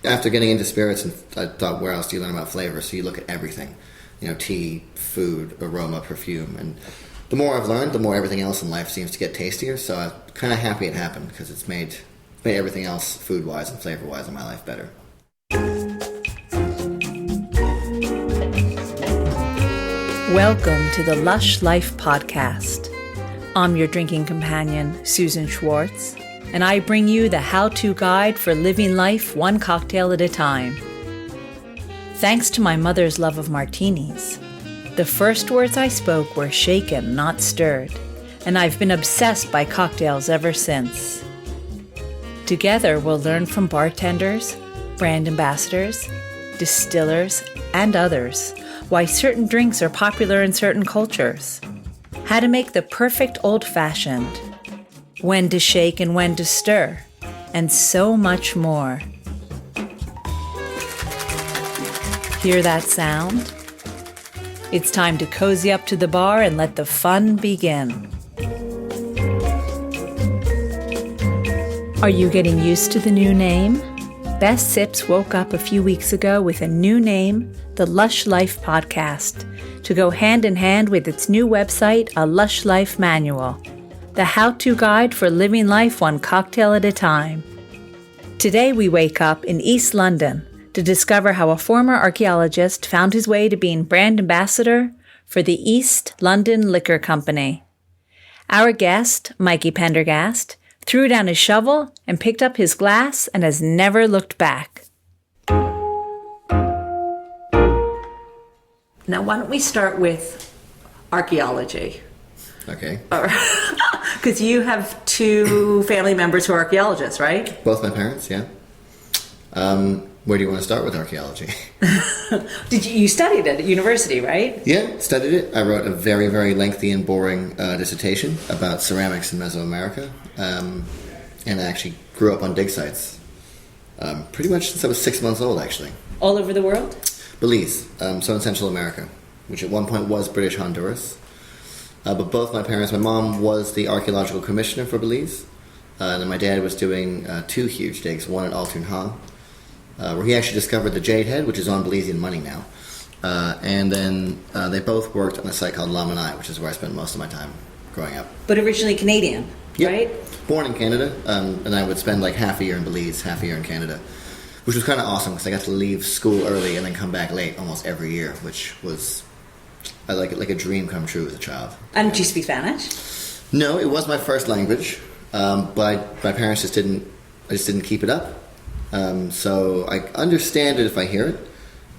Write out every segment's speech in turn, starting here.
after getting into spirits, and I thought, where else do you learn about flavor? So you look at everything, tea, food, aroma, perfume, and the more I've learned, the more everything else in life seems to get tastier. So I'm kind of happy it happened because it's made everything else, food-wise and flavor-wise, in my life better. Welcome to the Lush Life podcast. I'm your drinking companion, Susan Schwartz, and I bring you the how-to guide for living life one cocktail at a time. Thanks to my mother's love of martinis, the first words I spoke were shaken, not stirred, and I've been obsessed by cocktails ever since. Together, we'll learn from bartenders, brand ambassadors, distillers, and others why certain drinks are popular in certain cultures, how to make the perfect old-fashioned, when to shake and when to stir, and so much more. Hear that sound? It's time to cozy up to the bar and let the fun begin. Are you getting used to the new name? Best Sips woke up a few weeks ago with a new name, the Lush Life podcast, to go hand in hand with its new website, A Lush Life Manual, the how-to guide for living life one cocktail at a time. Today we wake up in East London to discover how a former archaeologist found his way to being brand ambassador for the East London Liquor Company. Our guest, Mikey Pendergast, threw down his shovel and picked up his glass and has never looked back. Now, why don't we start with archaeology? Okay. Because you have two family members who are archaeologists, right? Both my parents, yeah. Where do you want to start with archaeology? You studied it at university, right? Yeah, studied it. I wrote a very, very lengthy and boring dissertation about ceramics in Mesoamerica. And I actually grew up on dig sites. Pretty much since I was 6 months old, actually. All over the world? Belize, so in Central America, which at one point was British Honduras. But both my parents, my mom was the archaeological commissioner for Belize, and then my dad was doing two huge digs, one at Altunha, where he actually discovered the jade head, which is on Belizean money now. And then they both worked on a site called Lamanai, which is where I spent most of my time growing up. But originally Canadian, yep. Right? Born in Canada, and I would spend like half a year in Belize, half a year in Canada, which was kind of awesome because I got to leave school early and then come back late almost every year, which was like a dream come true as a child. And did you speak Spanish? No, it was my first language, but my parents just didn't keep it up. So I understand it if I hear it,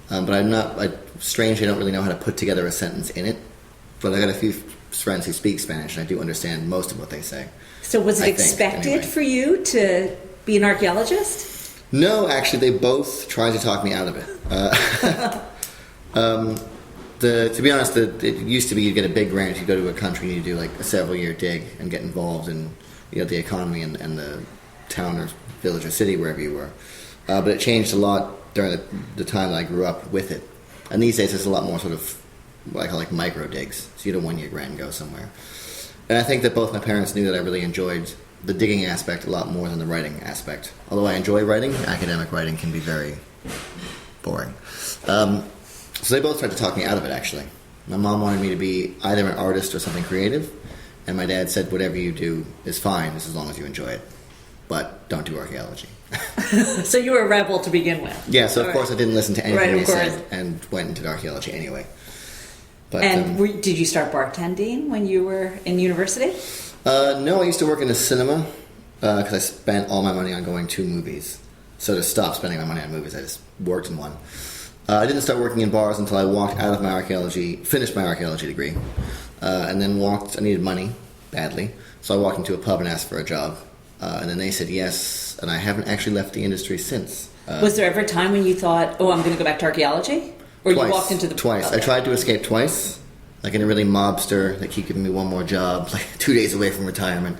but strangely, I don't really know how to put together a sentence in it. But I got a few friends who speak Spanish, and I do understand most of what they say. So was it expected for you to be an archaeologist? No, actually, they both tried to talk me out of it. To be honest, it used to be you'd get a big grant, you'd go to a country, and you'd do like a several-year dig and get involved in the economy and the town or village or city, wherever you were. But it changed a lot during the time that I grew up with it. And these days, there's a lot more sort of what I call like micro digs. So you get a 1-year grant and go somewhere. And I think that both my parents knew that I really enjoyed the digging aspect a lot more than the writing aspect. Although I enjoy writing, academic writing can be very boring. So they both tried to talk me out of it, actually. My mom wanted me to be either an artist or something creative, and my dad said, whatever you do is fine, just as long as you enjoy it. But don't do archaeology. So you were a rebel to begin with. Yeah, so of course I didn't listen to anything they said and went into archaeology anyway. But, did you start bartending when you were in university? No, I used to work in a cinema because I spent all my money on going to movies. So to stop spending my money on movies, I just worked in one. I didn't start working in bars until I walked out of finished my archaeology degree, and then I needed money badly, so I walked into a pub and asked for a job, and then they said yes, and I haven't actually left the industry since. Was there ever a time when you thought, oh, I'm going to go back to archaeology? Or twice, you walked into the... Twice. Okay. I tried to escape twice, like in a really mobster, they keep giving me one more job, like 2 days away from retirement.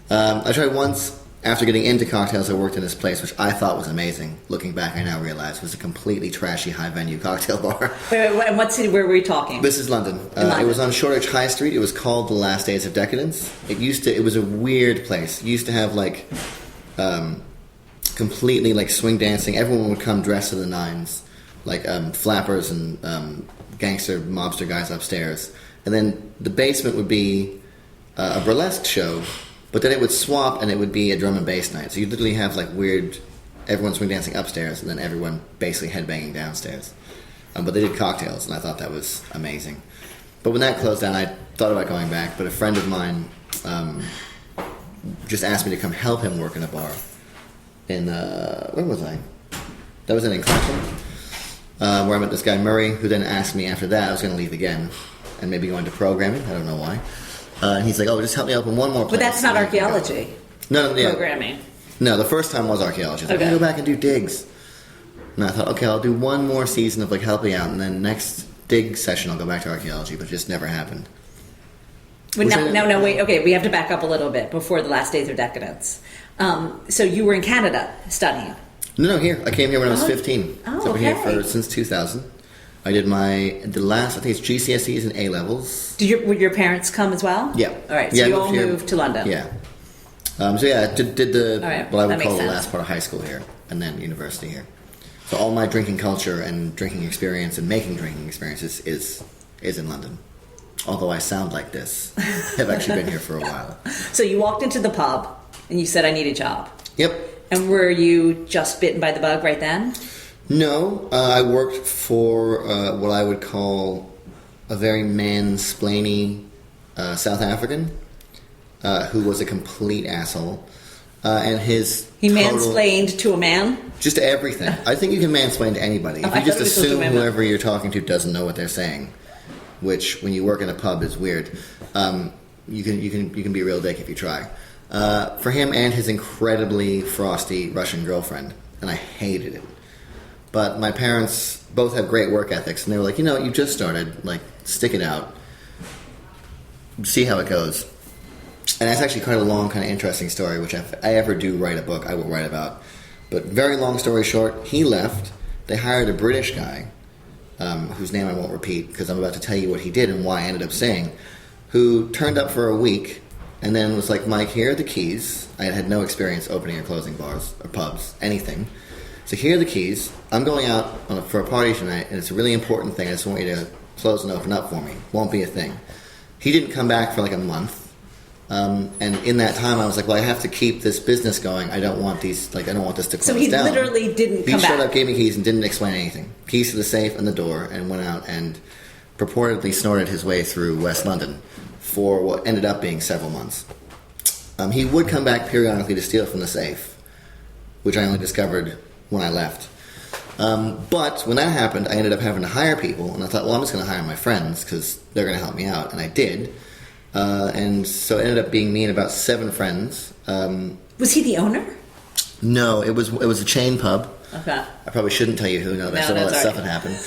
I tried once. After getting into cocktails, I worked in this place, which I thought was amazing. Looking back, I now realize was a completely trashy, high-venue cocktail bar. Wait, and what city, where were we talking? This is London. It was on Shoreditch High Street. It was called The Last Days of Decadence. It was a weird place. It used to have, like, completely like swing dancing. Everyone would come dressed to the nines, like flappers and gangster mobster guys upstairs, and then the basement would be a burlesque show, but then it would swap and it would be a drum and bass night. So you literally have like weird, everyone swing dancing upstairs and then everyone basically headbanging downstairs. But they did cocktails, and I thought that was amazing. But when that closed down, I thought about going back, but a friend of mine just asked me to come help him work in a bar in, where was I? That was in Clapham, where I met this guy Murray, who then asked me after that I was going to leave again and maybe go into programming. I don't know why. And he's like, "Oh, just help me open one more place." But that's not archaeology. No, yeah. Programming. No, the first time was archaeology. Okay. I'm going to go back and do digs. And I thought, okay, I'll do one more season of like helping out, and then next dig session I'll go back to archaeology, but it just never happened. But no, wait. Okay, we have to back up a little bit before the last days of decadence. So you were in Canada studying. No, here. I came here when I was 15. Oh, so I've been okay. here since 2000. I did the last, I think it's GCSEs and A-levels. Would your parents come as well? Yeah. All right, so yeah, you all moved to London. Yeah. So yeah, I did the, right, what I would that call makes the sense. last part of high school here, and then university here. So all my drinking culture and drinking experience and making drinking experiences is in London. Although I sound like this. I've actually been here for a while. So you walked into the pub and you said, "I need a job." Yep. And were you just bitten by the bug right then? No, I worked for what I would call a very mansplainy South African who was a complete asshole. And He mansplained to a man? Just everything. I think you can mansplain to anybody. If you just assume whoever you're talking to doesn't know what they're saying, which when you work in a pub is weird, you can be a real dick if you try. For him and his incredibly frosty Russian girlfriend, and I hated it. But my parents both have great work ethics, and they were like, you just started, like, stick it out, see how it goes. And that's actually quite a long, kind of interesting story, which if I ever do write a book, I will write about. But very long story short, he left. They hired a British guy, whose name I won't repeat because I'm about to tell you what he did and why I ended up saying, who turned up for a week and then was like, "Mike, here are the keys." I had no experience opening or closing bars or pubs, anything. So here are the keys. I'm going out for a party tonight, and it's a really important thing. I just want you to close and open up for me. Won't be a thing. He didn't come back for like a month. And in that time, I was like, well, I have to keep this business going. I don't want this to close down. So he literally didn't come back. He showed up, gave me keys, and didn't explain anything. Keys to the safe and the door, and went out and purportedly snorted his way through West London for what ended up being several months. He would come back periodically to steal from the safe, which I only discovered when I left. But when that happened, I ended up having to hire people, and I thought, well, I'm just going to hire my friends because they're going to help me out, and I did. And so it ended up being me and about 7 friends. Was he the owner? No, it was a chain pub. Okay. I probably shouldn't tell you who. No, that's all that stuff had happened.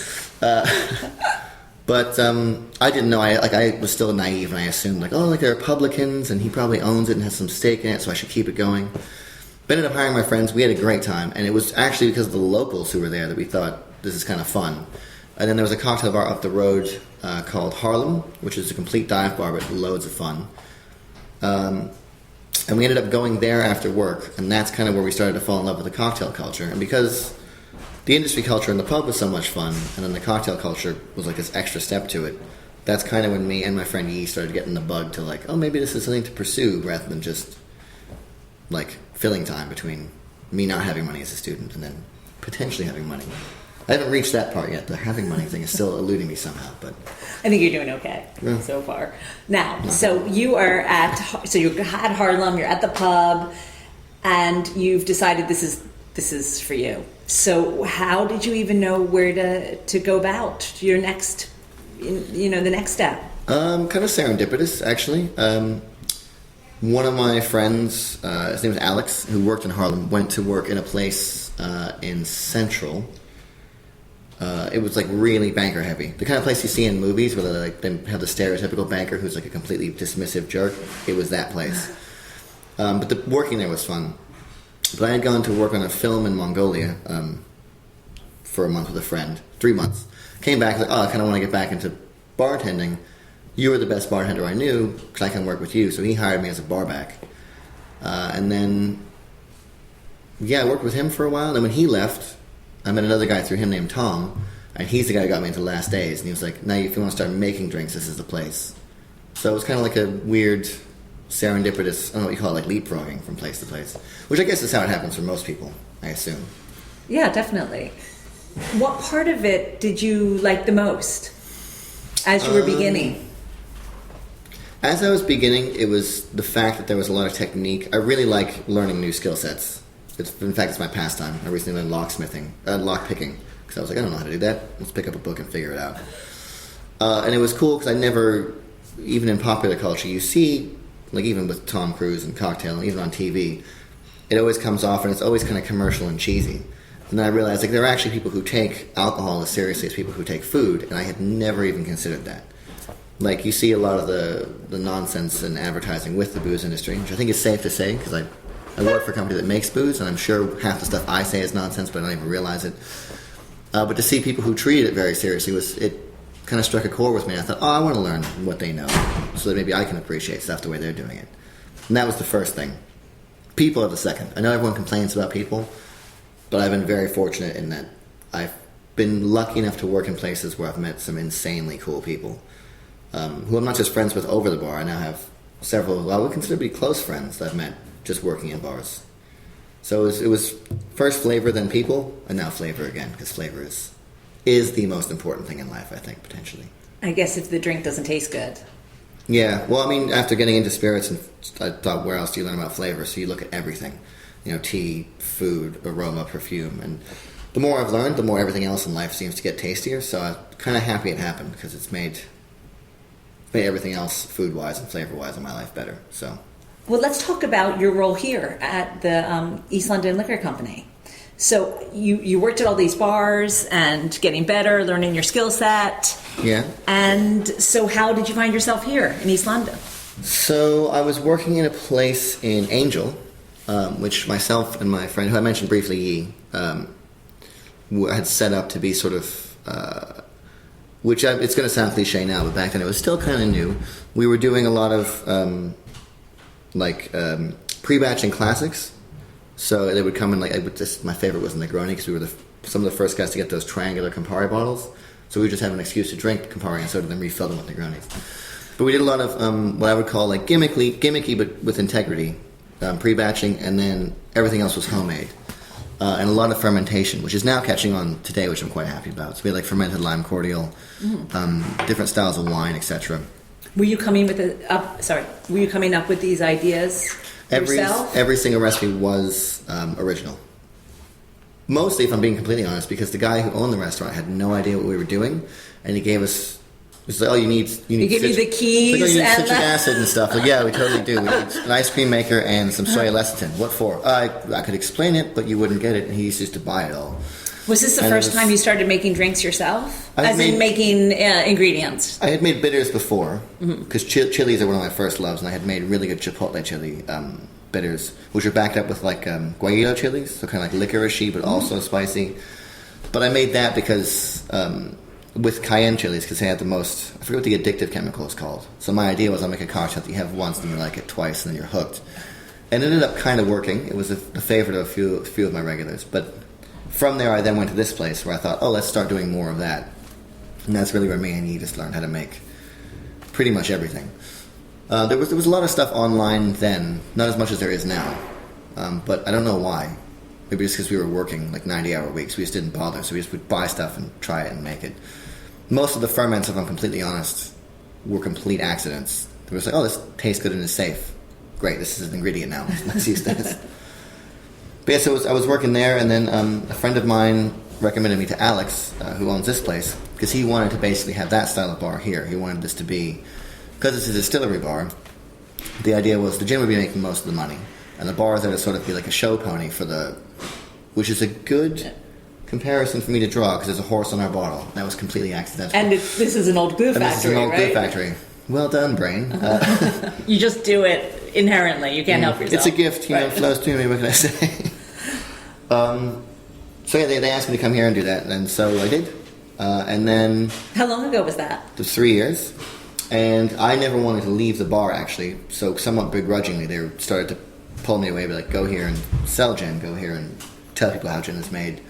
But I didn't know. I was still naive, and I assumed they're Republicans, and he probably owns it and has some stake in it, so I should keep it going. But ended up hiring my friends. We had a great time, and it was actually because of the locals who were there that we thought this is kind of fun. And then there was a cocktail bar up the road called Harlem, which is a complete dive bar, but loads of fun. And we ended up going there after work, and that's kind of where we started to fall in love with the cocktail culture. And because the industry culture in the pub was so much fun, and then the cocktail culture was like this extra step to it, that's kind of when me and my friend Yi started getting the bug to like, oh, maybe this is something to pursue rather than just like filling time between me not having money as a student and then potentially having money. I haven't reached that part yet. The having money thing is still eluding me somehow, but I think you're doing okay so far. Now, so you are at Harlem. You're at the pub, and you've decided this is for you. So, how did you even know where to go about your next, the next step? Kind of serendipitous, actually. One of my friends, his name was Alex, who worked in Harlem, went to work in a place in Central. It was like really banker heavy. The kind of place you see in movies where they have the stereotypical banker who's like a completely dismissive jerk. It was that place. But the working there was fun. But I had gone to work on a film in Mongolia for a month with a friend. 3 months. Came back like, I kind of want to get back into bartending. You were the best bartender I knew because I can work with you. So he hired me as a barback. And then Yeah, I worked with him for a while. And when he left, I met another guy through him named Tom. And he's the guy who got me into Last Days. And he was like, now if you want to start making drinks, this is the place. So it was kind of like a weird, serendipitous, I don't know what you call it, like leapfrogging from place to place. Which I guess is how it happens for most people, I assume. Yeah, definitely. What part of it did you like the most as you were beginning? As I was beginning, it was the fact that there was a lot of technique. I really like learning new skill sets. In fact, it's my pastime. I recently learned lockpicking, because I was like, I don't know how to do that. Let's pick up a book and figure it out. And it was cool because I never, even in popular culture, you see, like even with Tom Cruise and Cocktail, and even on TV, it always comes off and it's always kind of commercial and cheesy. And then I realized like there are actually people who take alcohol as seriously as people who take food, and I had never even considered that. Like, you see a lot of the nonsense in advertising with the booze industry, which I think is safe to say, because I work for a company that makes booze, and I'm sure half the stuff I say is nonsense, but I don't even realize it. But to see people who treated it very seriously, it kind of struck a chord with me. I thought, I want to learn what they know, so that maybe I can appreciate stuff the way they're doing it. And that was the first thing. People are the second. I know everyone complains about people, but I've been very fortunate in that I've been lucky enough to work in places where I've met some insanely cool people. Who I'm not just friends with over the bar. I now have several who I would consider to be close friends that I've met just working in bars. So it was first flavor, then people, and now flavor again, because flavor is the most important thing in life, I think, potentially. I guess if the drink doesn't taste good. Yeah, well, I mean, after getting into spirits, and I thought, where else do you learn about flavor? So you look at everything, tea, food, aroma, perfume, and the more I've learned, the more everything else in life seems to get tastier. So I'm kind of happy it happened, because it's made everything else, food-wise and flavor-wise, in my life better. So, well, let's talk about your role here at the East London Liquor Company. So you worked at all these bars and getting better, learning your skill set. Yeah. And so how did you find yourself here in East London? So I was working in a place in Angel, which myself and my friend, who I mentioned briefly, Yi, had set up to be sort of... it's going to sound cliche now, but back then it was still kind of new. We were doing a lot of pre-batching classics. So they would come in my favorite was the Negroni, because we were some of the first guys to get those triangular Campari bottles. So we would just have an excuse to drink Campari and soda, then refill them with Negronis. But we did a lot of what I would call gimmicky but with integrity, pre-batching, and then everything else was homemade. And a lot of fermentation, which is now catching on today, which I'm quite happy about. So we had fermented lime cordial, different styles of wine, etc. Were you coming up with these ideas yourself? Every single recipe was original. Mostly, if I'm being completely honest, because the guy who owned the restaurant had no idea what we were doing, and he gave us... It's like, you need He gave you the keys. It's like, you need citric acid and stuff. Like, yeah, we totally do. We need an ice cream maker and some soy lecithin. What for? I could explain it, but you wouldn't get it, and he used to buy it all. Was this the first time you started making drinks yourself? Making ingredients? I had made bitters before, because chilies are one of my first loves, and I had made really good chipotle chili bitters, which are backed up with guajillo chilies, so kind of like licoricey, but also spicy. But I made that because... with cayenne chilies, because they had the most... I forget what the addictive chemical is called. So my idea was I'll make a cocktail that you have once, and you like it twice, and then you're hooked. And it ended up kind of working. It was a favorite of a few of my regulars. But from there, I then went to this place where I thought, let's start doing more of that. And that's really where me and Yi just learned how to make pretty much everything. There was a lot of stuff online then, not as much as there is now. But I don't know why. Maybe just because we were working 90-hour weeks. We just didn't bother, so we just would buy stuff and try it and make it. Most of the ferments, if I'm completely honest, were complete accidents. They were just this tastes good and is safe. Great, this is an ingredient now. Let's use this. But yeah, so I was working there, and then a friend of mine recommended me to Alex, who owns this place, because he wanted to basically have that style of bar here. He wanted this to be, because it's a distillery bar, the idea was the gin would be making most of the money, and the bar there to sort of be like a show pony which is a good comparison for me to draw, because there's a horse on our bottle. That was completely accidental. And this is an old glue factory, this is an old right? glue factory. Well done, brain. You just do it inherently. You can't help yourself. It's a gift, flows to me. What can I say? So yeah, they asked me to come here and do that, and so I did. And then... How long ago was that? It was 3 years. And I never wanted to leave the bar, actually. So somewhat begrudgingly, they started to pull me away, be like, go here and sell gin, go here and tell people how gin is made.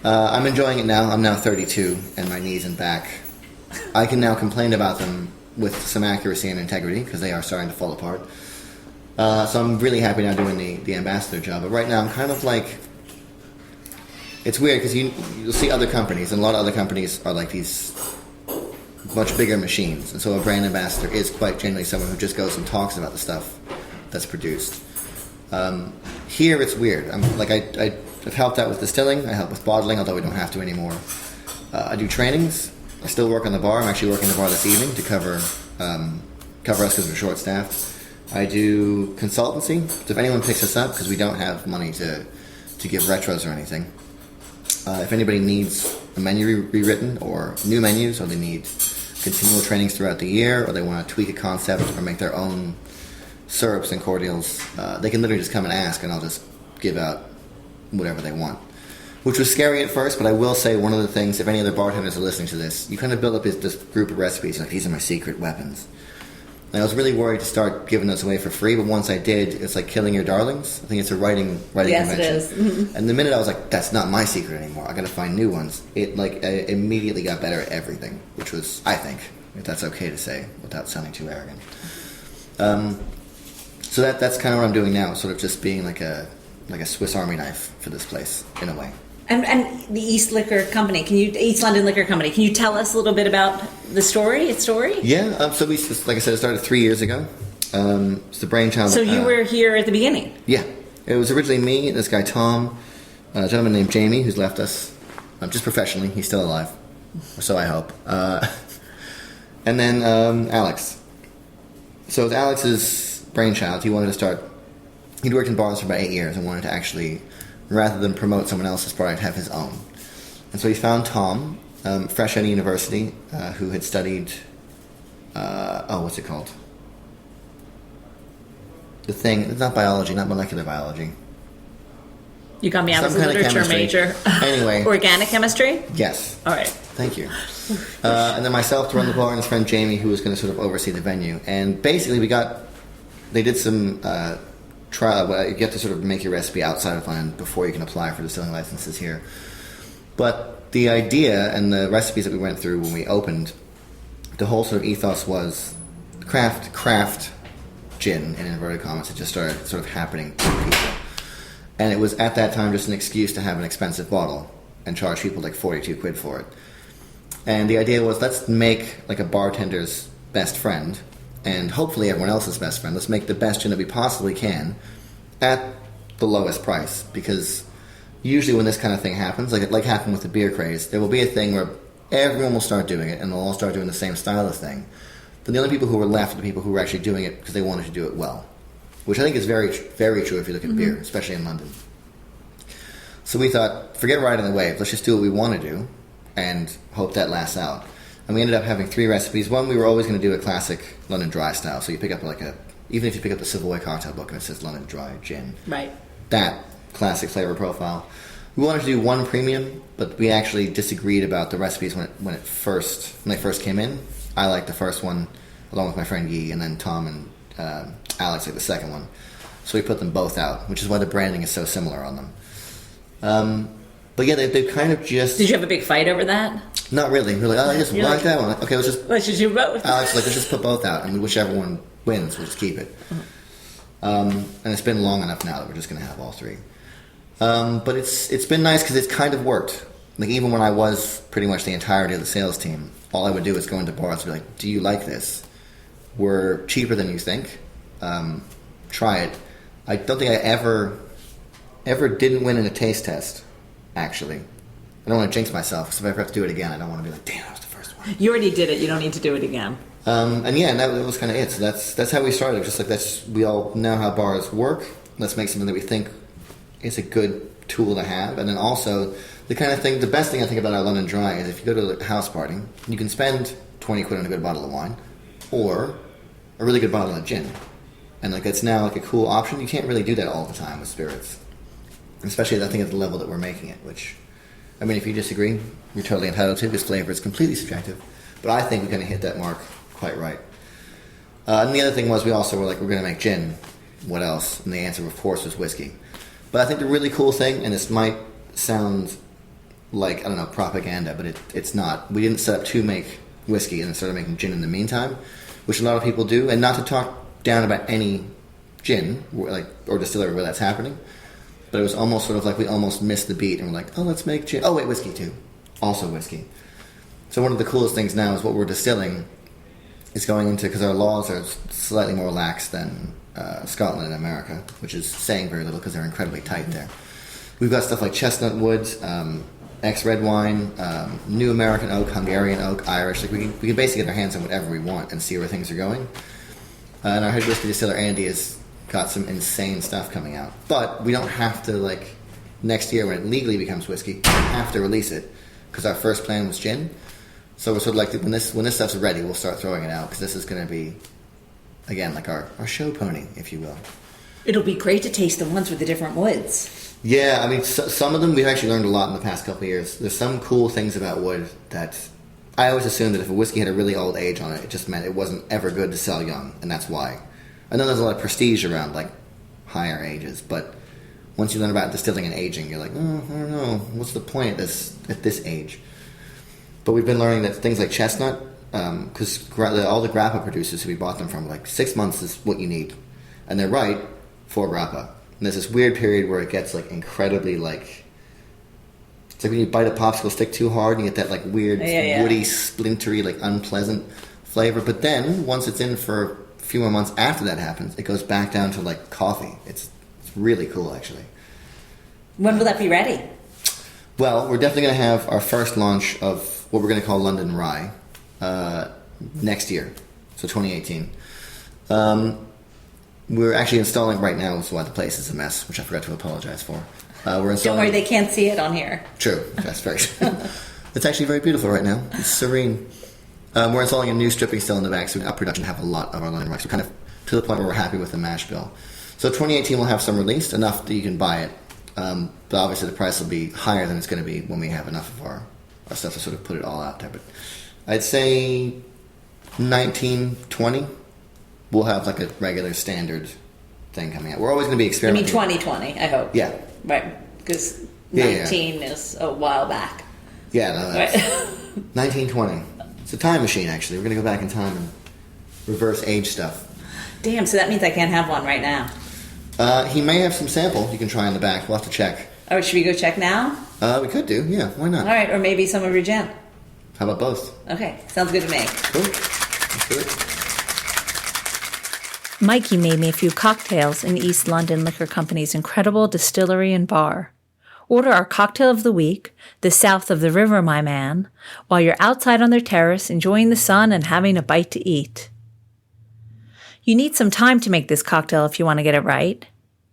I'm enjoying it now. I'm now 32, and my knees and back, I can now complain about them with some accuracy and integrity, because they are starting to fall apart. So I'm really happy now doing the ambassador job. But right now I'm kind of like, it's weird because you'll see other companies, and a lot of other companies are like these much bigger machines. And so a brand ambassador is quite generally someone who just goes and talks about the stuff that's produced. Here it's weird. I've helped out with distilling. I help with bottling, although we don't have to anymore. I do trainings. I still work on the bar. I'm actually working the bar this evening to cover us because we're short-staffed. I do consultancy. So if anyone picks us up, because we don't have money to give retros or anything, if anybody needs a menu rewritten or new menus, or they need continual trainings throughout the year, or they want to tweak a concept or make their own syrups and cordials, they can literally just come and ask, and I'll just give out whatever they want. Which was scary at first, but I will say one of the things, if any other bartenders are listening to this, you kind of build up this group of recipes, like these are my secret weapons. And I was really worried to start giving those away for free, but once I did, it's like killing your darlings. I think it's a writing yes, convention. Yes, it is. And the minute I was like, that's not my secret anymore, I gotta find new ones, it I immediately got better at everything, which was, I think, if that's okay to say without sounding too arrogant. So that's kind of what I'm doing now, sort of just being like a Swiss Army knife for this place, in a way. And the East London Liquor Company, can you tell us a little bit about its story? Yeah, so we, like I said, it started 3 years ago. It's the brainchild. So you were here at the beginning? Yeah. It was originally me, this guy Tom, a gentleman named Jamie, who's left us, just professionally. He's still alive, or so I hope. And then Alex. So it was Alex's brainchild. He wanted to start, he'd worked in bars for about 8 years and wanted to actually, rather than promote someone else's product, have his own. And so he found Tom, fresh out of university, who had studied, what's it called? The thing, it's not biology, not molecular biology. You got me out as a literature major. Anyway. Organic chemistry? Yes. All right. Thank you. And then myself to run the bar, and his friend Jamie, who was going to sort of oversee the venue. And basically they did some trial. You have to sort of make your recipe outside of London before you can apply for distilling licenses here. But the idea and the recipes that we went through when we opened, the whole sort of ethos was craft gin, in inverted commas. It just started sort of happening to people. And it was at that time just an excuse to have an expensive bottle and charge people like 42 quid for it. And the idea was, let's make like a bartender's best friend, and hopefully everyone else's best friend. Let's make the best gin that we possibly can at the lowest price. Because usually when this kind of thing happens, like happened with the beer craze, there will be a thing where everyone will start doing it, and they'll all start doing the same style of thing. Then the only people who were left are the people who were actually doing it because they wanted to do it well. Which I think is very, very true if you look at beer, especially in London. So we thought, forget riding the wave, let's just do what we want to do and hope that lasts out. And we ended up having 3 recipes. One, we were always going to do a classic London Dry style. So you pick up even if you pick up the Savoy cocktail book and it says London Dry gin. Right. That classic flavor profile. We wanted to do one premium, but we actually disagreed about the recipes when they first came in. I liked the first one, along with my friend Yi, and then Tom and Alex like the second one. So we put them both out, which is why the branding is so similar on them. But yeah, they kind of just... Did you have a big fight over that? Not really. We're like, I just like that one. Okay, let's just do both. Alex like, let's just put both out, and whichever one wins, we'll just keep it. And it's been long enough now that we're just going to have all 3. But it's been nice because it's kind of worked. Like, even when I was pretty much the entirety of the sales team, all I would do is go into bars and be like, do you like this? We're cheaper than you think. Try it. I don't think I ever didn't win in a taste test, actually. I don't want to jinx myself, because if I ever have to do it again, I don't want to be like, damn, that was the first one. You already did it. You don't need to do it again. And that was kind of it. So that's how we started. Just like, we all know how bars work. Let's make something that we think is a good tool to have. And then also, the best thing I think about our London Dry is if you go to a house party, you can spend 20 quid on a good bottle of wine, or a really good bottle of gin. And it's now a cool option. You can't really do that all the time with spirits. Especially, I think, at the level that we're making it, which, I mean, if you disagree, you're totally entitled to, because flavor is completely subjective. But I think we're going to hit that mark quite right. And the other thing was, we also were like, we're going to make gin. what else? And the answer, of course, was whiskey. But I think the really cool thing, and this might sound like, I don't know, propaganda, but it's not. We didn't set up to make whiskey and then started making gin in the meantime, which a lot of people do. And not to talk down about any gin, or distillery where that's happening, but it was almost sort of like we almost missed the beat and we're like, oh, let's make gin. Oh, wait, whiskey too. Also whiskey. So one of the coolest things now is what we're distilling is going into, because our laws are slightly more lax than Scotland and America, which is saying very little because they're incredibly tight there. We've got stuff like chestnut woods, ex-red wine, new American oak, Hungarian oak, Irish. Like we can basically get our hands on whatever we want and see where things are going. And our head whiskey distiller, Andy, has got some insane stuff coming out. But we don't have to, like, next year when it legally becomes whiskey, we have to release it because our first plan was gin. So we're sort of like, when this stuff's ready, we'll start throwing it out because this is going to be, again, like our show pony, if you will. It'll be great to taste the ones with the different woods. Yeah, I mean, some of them we've actually learned a lot in the past couple of years. There's some cool things about wood that I always assumed that if a whiskey had a really old age on it, it just meant it wasn't ever good to sell young, and that's why. I know there's a lot of prestige around, like, higher ages, but once you learn about distilling and aging, you're like, oh, I don't know, what's the point at this age? But we've been learning that things like chestnut, because all the grappa producers who we bought them from were like, 6 months is what you need. And they're right for grappa. And there's this weird period where it gets like incredibly like, it's like when you bite a popsicle stick too hard and you get that like weird, woody, splintery, like unpleasant flavor. But then once it's in for a few more months after that happens, it goes back down to like coffee. It's really cool, actually. When will that be ready? Well, we're definitely going to have our first launch of what we're going to call London Rye next year, so 2018. We're actually installing right now, so why the place is a mess, which I forgot to apologize for. We're installing. Don't worry, they can't see it on here. True, that's very true. It's actually very beautiful right now. It's serene. We're installing a new stripping still in the back, so we can up production, have a lot of our London Rye. So kind of to the point where we're happy with the mash bill. So 2018 we'll have some released, enough that you can buy it. But obviously the price will be higher than it's going to be when we have enough of our stuff to sort of put it all out there. But I'd say 1920 we'll have like a regular standard thing coming out. We're always going to be experimenting. You mean 2020, I hope. Yeah. Right, because 19 is a while back. Yeah, no, that's right. 1920. It's a time machine, actually. We're going to go back in time and reverse age stuff. Damn, so that means I can't have one right now. He may have some sample you can try in the back. We'll have to check. Oh, should we go check now? We could do, yeah. Why not? All right, or maybe some of your gin. How about both? Okay, sounds good to me. Cool. Let's do it. Mikey made me a few cocktails in East London Liquor Company's incredible distillery and bar. Order our cocktail of the week, the South of the River, my man, while you're outside on their terrace enjoying the sun and having a bite to eat. You need some time to make this cocktail if you want to get it right.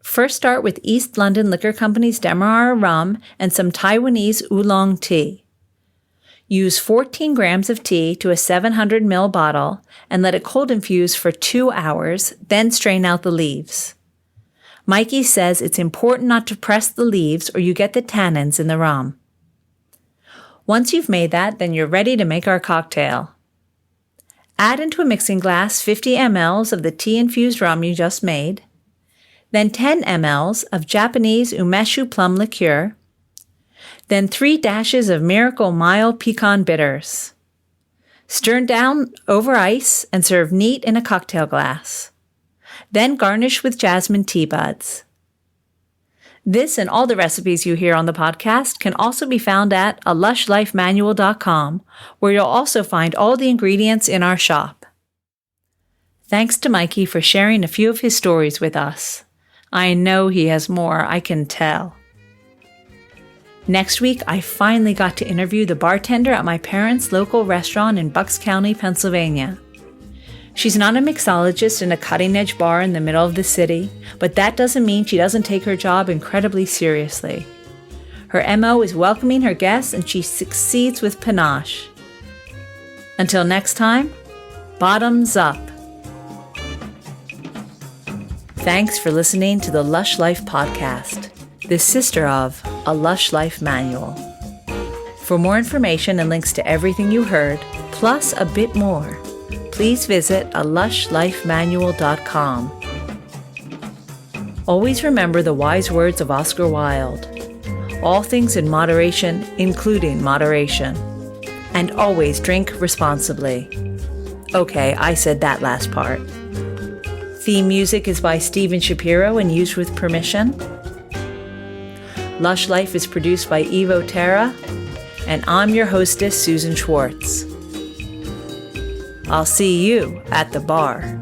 First start with East London Liquor Company's Demerara rum and some Taiwanese oolong tea. Use 14 grams of tea to a 700 ml bottle and let it cold infuse for 2 hours, then strain out the leaves. Mikey says it's important not to press the leaves or you get the tannins in the rum. Once you've made that, then you're ready to make our cocktail. Add into a mixing glass 50 ml of the tea-infused rum you just made, then 10 ml of Japanese umeshu plum liqueur, then 3 dashes of Miracle Mile pecan bitters. Stir down over ice and serve neat in a cocktail glass. Then garnish with jasmine tea buds. This and all the recipes you hear on the podcast can also be found at alushlifemanual.com, where you'll also find all the ingredients in our shop. Thanks to Mikey for sharing a few of his stories with us. I know he has more, I can tell. Next week, I finally got to interview the bartender at my parents' local restaurant in Bucks County, Pennsylvania. She's not a mixologist in a cutting-edge bar in the middle of the city, but that doesn't mean she doesn't take her job incredibly seriously. Her MO is welcoming her guests, and she succeeds with panache. Until next time, bottoms up. Thanks for listening to the Lush Life podcast, the sister of A Lush Life Manual. For more information and links to everything you heard, plus a bit more, please visit alushlifemanual.com. Always remember the wise words of Oscar Wilde. All things in moderation, including moderation. And always drink responsibly. Okay, I said that last part. Theme music is by Steven Shapiro and used with permission. Lush Life is produced by Terra, and I'm your hostess, Susan Schwartz. I'll see you at the bar.